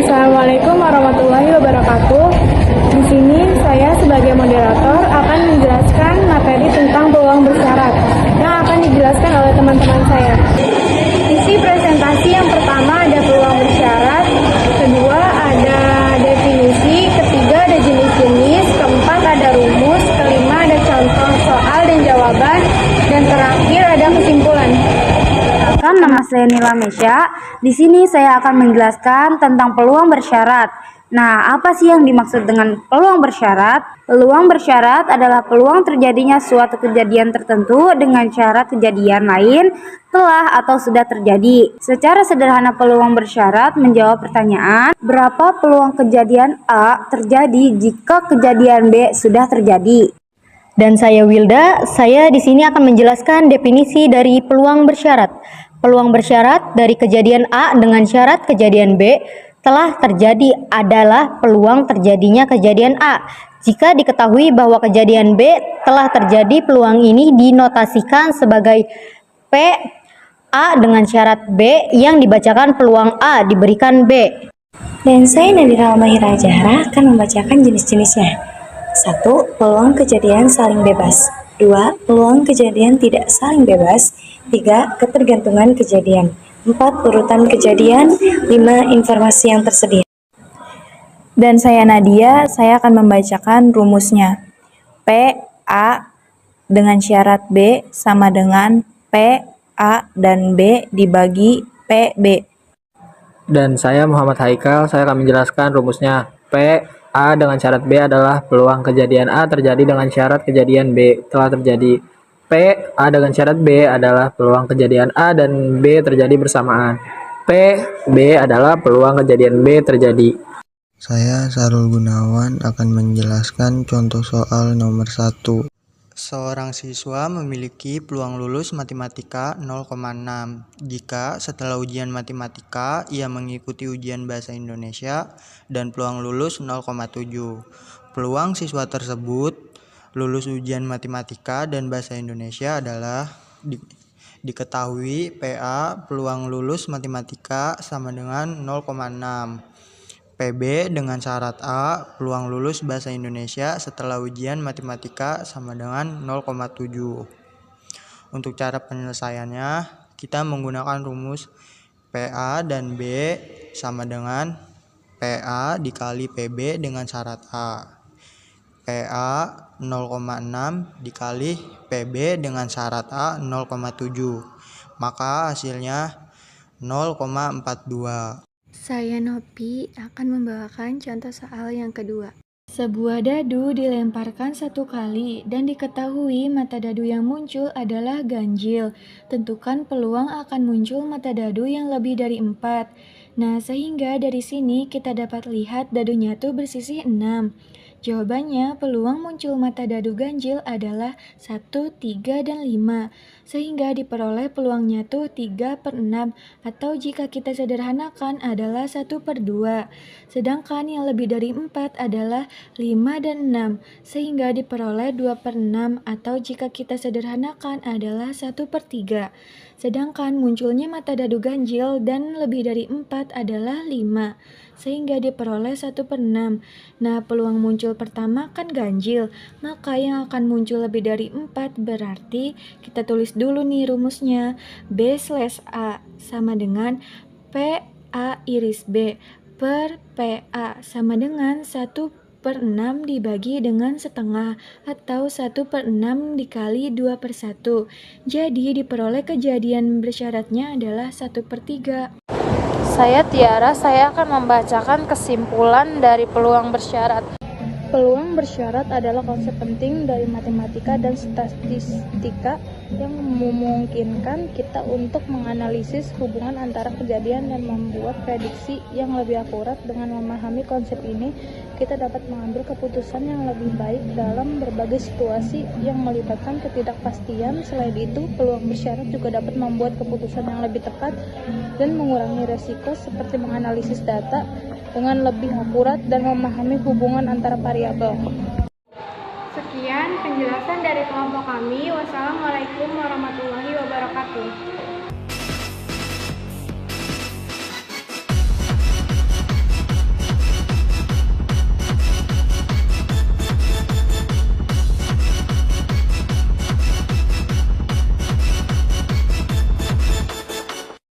Assalamualaikum warahmatullahi wabarakatuh. Di sini saya sebagai moderator akan menjelaskan materi tentang peluang bersyarat yang akan dijelaskan oleh teman-teman saya. Isi presentasi yang pertama ada peluang bersyarat, kedua ada definisi, ketiga ada jenis-jenis, keempat ada rumus, kelima ada contoh soal dan jawaban, dan terakhir ada kesimpulan. Nama saya Nila Mesya. Di sini saya akan menjelaskan tentang peluang bersyarat. Nah, apa sih yang dimaksud dengan peluang bersyarat? Peluang bersyarat adalah peluang terjadinya suatu kejadian tertentu dengan syarat kejadian lain telah atau sudah terjadi. Secara sederhana, peluang bersyarat menjawab pertanyaan, berapa peluang kejadian A terjadi jika kejadian B sudah terjadi? Dan saya Wilda, saya di sini akan menjelaskan definisi dari peluang bersyarat. Peluang bersyarat dari kejadian A dengan syarat kejadian B telah terjadi adalah peluang terjadinya kejadian A. Jika diketahui bahwa kejadian B telah terjadi, peluang ini dinotasikan sebagai P A dengan syarat B yang dibacakan peluang A diberikan B. Dan saya Nadira Almahira Zahra akan membacakan jenis-jenisnya. 1. Peluang kejadian saling bebas. 2. Peluang kejadian tidak saling bebas. 3. Ketergantungan kejadian. 4. Urutan kejadian. 5. Informasi yang tersedia. Dan saya Nadia, saya akan membacakan rumusnya. P A dengan syarat B sama dengan P A dan B dibagi PB. Dan saya Muhammad Haikal, saya akan menjelaskan rumusnya. P A dengan syarat B adalah peluang kejadian A terjadi dengan syarat kejadian B telah terjadi. P A dengan syarat B adalah peluang kejadian A dan B terjadi bersamaan. P B adalah peluang kejadian B terjadi. Saya Sarul Gunawan akan menjelaskan contoh soal nomor 1. Seorang siswa memiliki peluang lulus matematika 0,6 jika setelah ujian matematika ia mengikuti ujian bahasa Indonesia dan peluang lulus 0,7. Peluang siswa tersebut lulus ujian matematika dan bahasa Indonesia adalah diketahui PA peluang lulus matematika sama dengan 0,6. PB dengan syarat A, peluang lulus bahasa Indonesia setelah ujian matematika sama dengan 0,7. Untuk cara penyelesaiannya, kita menggunakan rumus PA dan B sama dengan PA dikali PB dengan syarat A. PA 0,6 dikali PB dengan syarat A 0,7. Maka hasilnya 0,42. Saya Nopi akan membawakan contoh soal yang kedua. Sebuah dadu dilemparkan satu kali dan diketahui mata dadu yang muncul adalah ganjil. Tentukan peluang akan muncul mata dadu yang lebih dari 4. Nah, sehingga dari sini kita dapat lihat dadunya tuh bersisi 6. Jawabannya, peluang muncul mata dadu ganjil adalah 1, 3, dan 5. Sehingga diperoleh peluangnya tuh 3/6, atau jika kita sederhanakan adalah 1/2. Sedangkan yang lebih dari 4 adalah 5 dan 6. Sehingga diperoleh 2/6, atau jika kita sederhanakan adalah 1/3. Sedangkan munculnya mata dadu ganjil dan lebih dari 4 adalah 5. Sehingga diperoleh 1/6. Nah, peluang muncul pertama kan ganjil, maka yang akan muncul lebih dari 4 berarti kita tulis dulu nih rumusnya. B/A sama dengan PA iris B per PA sama dengan 1/6 dibagi dengan setengah, atau 1/6 dikali 2/1. Jadi diperoleh kejadian bersyaratnya adalah 1/3. Saya Tiara, saya akan membacakan kesimpulan dari peluang bersyarat. Peluang bersyarat adalah konsep penting dari matematika dan statistika yang memungkinkan kita untuk menganalisis hubungan antara kejadian dan membuat prediksi yang lebih akurat. Dengan memahami konsep ini, kita dapat mengambil keputusan yang lebih baik dalam berbagai situasi yang melibatkan ketidakpastian. Selain itu, peluang bersyarat juga dapat membuat keputusan yang lebih tepat dan mengurangi resiko seperti menganalisis data dengan lebih akurat dan memahami hubungan antara variabel. Sekian penjelasan dari kelompok kami. Wassalamualaikum warahmatullahi wabarakatuh.